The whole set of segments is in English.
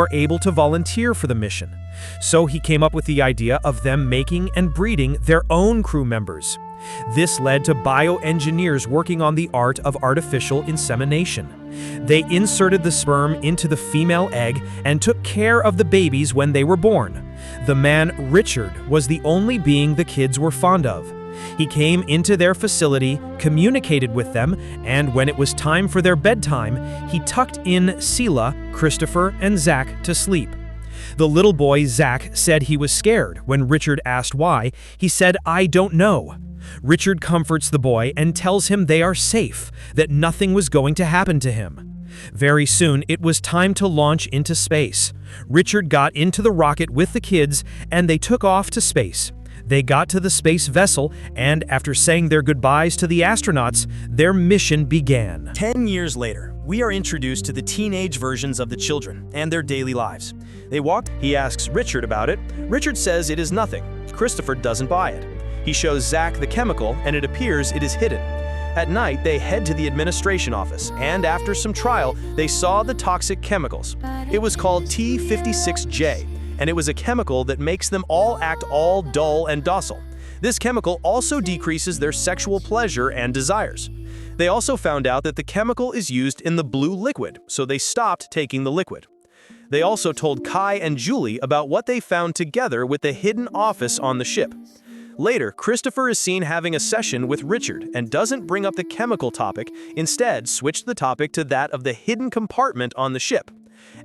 were able to volunteer for the mission. So he came up with the idea of them making and breeding their own crew members. This led to bioengineers working on the art of artificial insemination. They inserted the sperm into the female egg and took care of the babies when they were born. The man, Richard, was the only being the kids were fond of. He came into their facility, communicated with them, and when it was time for their bedtime, he tucked in Sela, Christopher, and Zach to sleep. The little boy, Zach, said he was scared. When Richard asked why, he said, "I don't know." Richard comforts the boy and tells him they are safe, that nothing was going to happen to him. Very soon, it was time to launch into space. Richard got into the rocket with the kids, and they took off to space. They got to the space vessel, and after saying their goodbyes to the astronauts, their mission began. 10 years later, we are introduced to the teenage versions of the children and their daily lives. They walk. He asks Richard about it. Richard says it is nothing. Christopher doesn't buy it. He shows Zach the chemical, and it appears it is hidden. At night, they head to the administration office, and after some trial, they saw the toxic chemicals. It was called T56J, and it was a chemical that makes them all act all dull and docile. This chemical also decreases their sexual pleasure and desires. They also found out that the chemical is used in the blue liquid, so they stopped taking the liquid. They also told Kai and Julie about what they found together with the hidden office on the ship. Later, Christopher is seen having a session with Richard and doesn't bring up the chemical topic, instead switched the topic to that of the hidden compartment on the ship.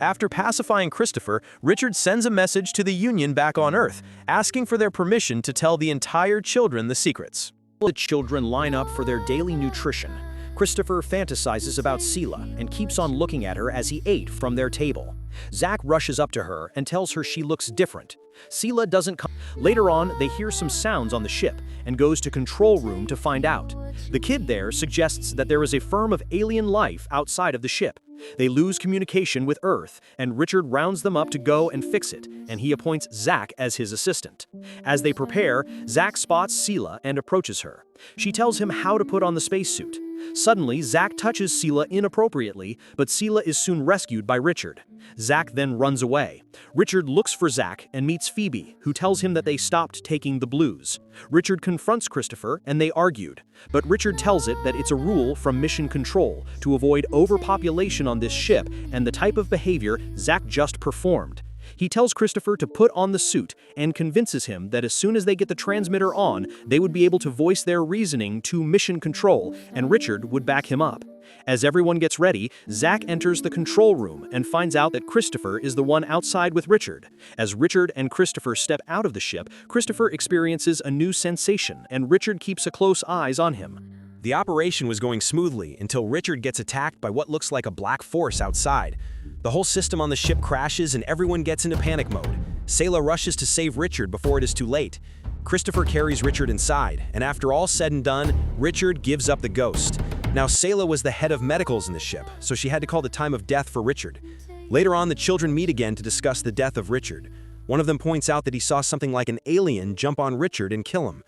After pacifying Christopher, Richard sends a message to the Union back on Earth, asking for their permission to tell the entire children the secrets. The children line up for their daily nutrition. Christopher fantasizes about Sela and keeps on looking at her as he ate from their table. Zach rushes up to her and tells her she looks different. Sela doesn't come. Later on, they hear some sounds on the ship and goes to control room to find out. The kid there suggests that there is a firm of alien life outside of the ship. They lose communication with Earth, and Richard rounds them up to go and fix it, and he appoints Zach as his assistant. As they prepare, Zach spots Sela and approaches her. She tells him how to put on the spacesuit. Suddenly, Zach touches Sela inappropriately, but Sela is soon rescued by Richard. Zach then runs away. Richard looks for Zach and meets Phoebe, who tells him that they stopped taking the blues. Richard confronts Christopher, and they argued. But Richard tells it that it's a rule from Mission Control to avoid overpopulation on this ship and the type of behavior Zach just performed. He tells Christopher to put on the suit and convinces him that as soon as they get the transmitter on, they would be able to voice their reasoning to Mission Control, and Richard would back him up. As everyone gets ready, Zach enters the control room and finds out that Christopher is the one outside with Richard. As Richard and Christopher step out of the ship, Christopher experiences a new sensation, and Richard keeps a close eyes on him. The operation was going smoothly until Richard gets attacked by what looks like a black force outside. The whole system on the ship crashes and everyone gets into panic mode. Sela rushes to save Richard before it is too late. Christopher carries Richard inside, and after all said and done, Richard gives up the ghost. Now, Sela was the head of medicals in the ship, so she had to call the time of death for Richard. Later on, the children meet again to discuss the death of Richard. One of them points out that he saw something like an alien jump on Richard and kill him.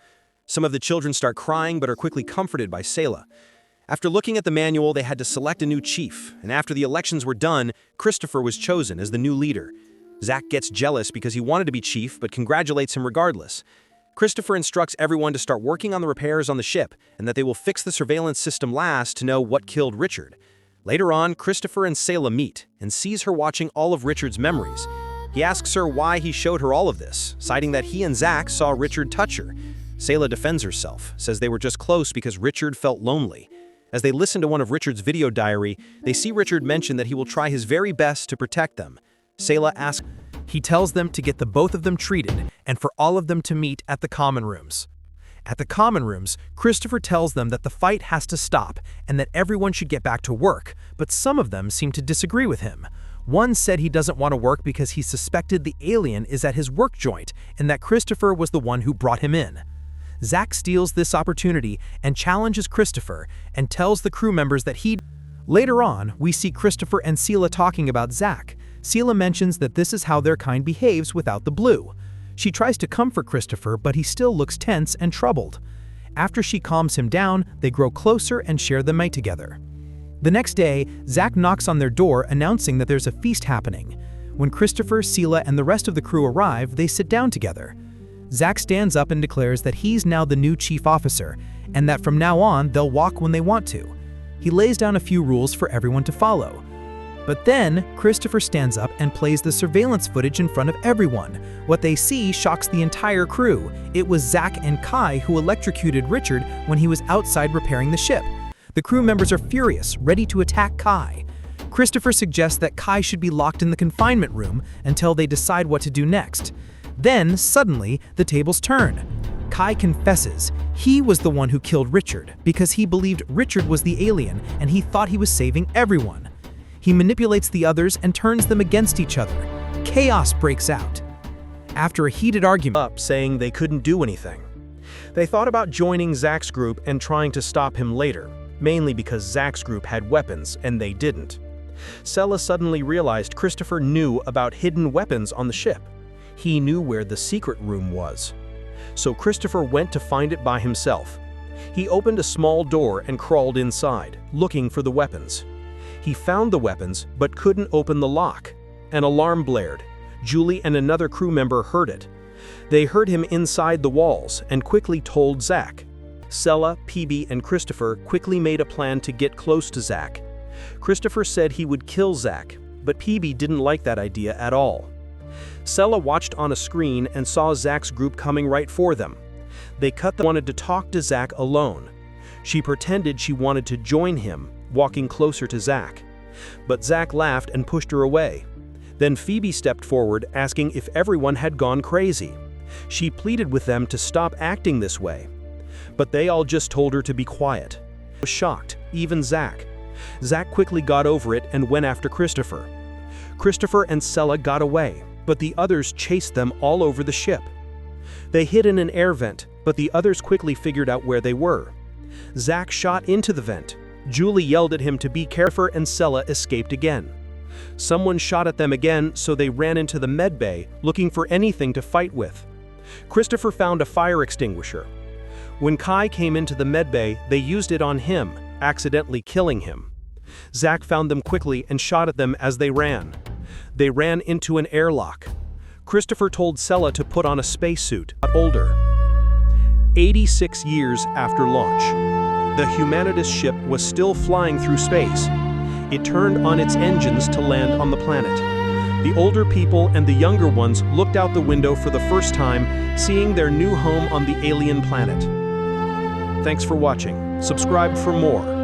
Some of the children start crying but are quickly comforted by Sela. After looking at the manual, they had to select a new chief, and after the elections were done, Christopher was chosen as the new leader. Zach gets jealous because he wanted to be chief but congratulates him regardless. Christopher instructs everyone to start working on the repairs on the ship and that they will fix the surveillance system last to know what killed Richard. Later on, Christopher and Sela meet and sees her watching all of Richard's memories. He asks her why he showed her all of this, citing that he and Zach saw Richard touch her. Sela defends herself, says they were just close because Richard felt lonely. As they listen to one of Richard's video diary, they see Richard mention that he will try his very best to protect them. Sela asks, he tells them to get the both of them treated and for all of them to meet at the common rooms. At the common rooms, Christopher tells them that the fight has to stop and that everyone should get back to work, but some of them seem to disagree with him. One said he doesn't want to work because he suspected the alien is at his work joint and that Christopher was the one who brought him in. Zach steals this opportunity and challenges Christopher and tells the crew members that he... Later on, we see Christopher and Sela talking about Zach. Sela mentions that this is how their kind behaves without the blue. She tries to comfort Christopher, but he still looks tense and troubled. After she calms him down, they grow closer and share the night together. The next day, Zach knocks on their door announcing that there's a feast happening. When Christopher, Sela, and the rest of the crew arrive, they sit down together. Zach stands up and declares that he's now the new chief officer, and that from now on, they'll walk when they want to. He lays down a few rules for everyone to follow. But then, Christopher stands up and plays the surveillance footage in front of everyone. What they see shocks the entire crew. It was Zach and Kai who electrocuted Richard when he was outside repairing the ship. The crew members are furious, ready to attack Kai. Christopher suggests that Kai should be locked in the confinement room until they decide what to do next. Then, suddenly, the tables turn. Kai confesses he was the one who killed Richard because he believed Richard was the alien and he thought he was saving everyone. He manipulates the others and turns them against each other. Chaos breaks out. After a heated argument, saying they couldn't do anything. They thought about joining Zach's group and trying to stop him later, mainly because Zach's group had weapons and they didn't. Sela suddenly realized Christopher knew about hidden weapons on the ship. He knew where the secret room was. So Christopher went to find it by himself. He opened a small door and crawled inside, looking for the weapons. He found the weapons, but couldn't open the lock. An alarm blared. Julie and another crew member heard it. They heard him inside the walls and quickly told Zach. Sela, PB, and Christopher quickly made a plan to get close to Zach. Christopher said he would kill Zach, but PB didn't like that idea at all. Sela watched on a screen and saw Zach's group coming right for them. They wanted to talk to Zach alone. She pretended she wanted to join him, walking closer to Zach. But Zach laughed and pushed her away. Then Phoebe stepped forward, asking if everyone had gone crazy. She pleaded with them to stop acting this way. But they all just told her to be quiet. She was shocked, even Zach. Zach quickly got over it and went after Christopher. Christopher and Sela got away, but the others chased them all over the ship. They hid in an air vent, but the others quickly figured out where they were. Zach shot into the vent. Julie yelled at him to be careful and Sela escaped again. Someone shot at them again, so they ran into the med bay, looking for anything to fight with. Christopher found a fire extinguisher. When Kai came into the med bay, they used it on him, accidentally killing him. Zach found them quickly and shot at them as they ran. They ran into an airlock. Christopher told Sela to put on a spacesuit, but older. 86 years after launch, the Humanitas ship was still flying through space. It turned on its engines to land on the planet. The older people and the younger ones looked out the window for the first time, seeing their new home on the alien planet. Thanks for watching. Subscribe for more.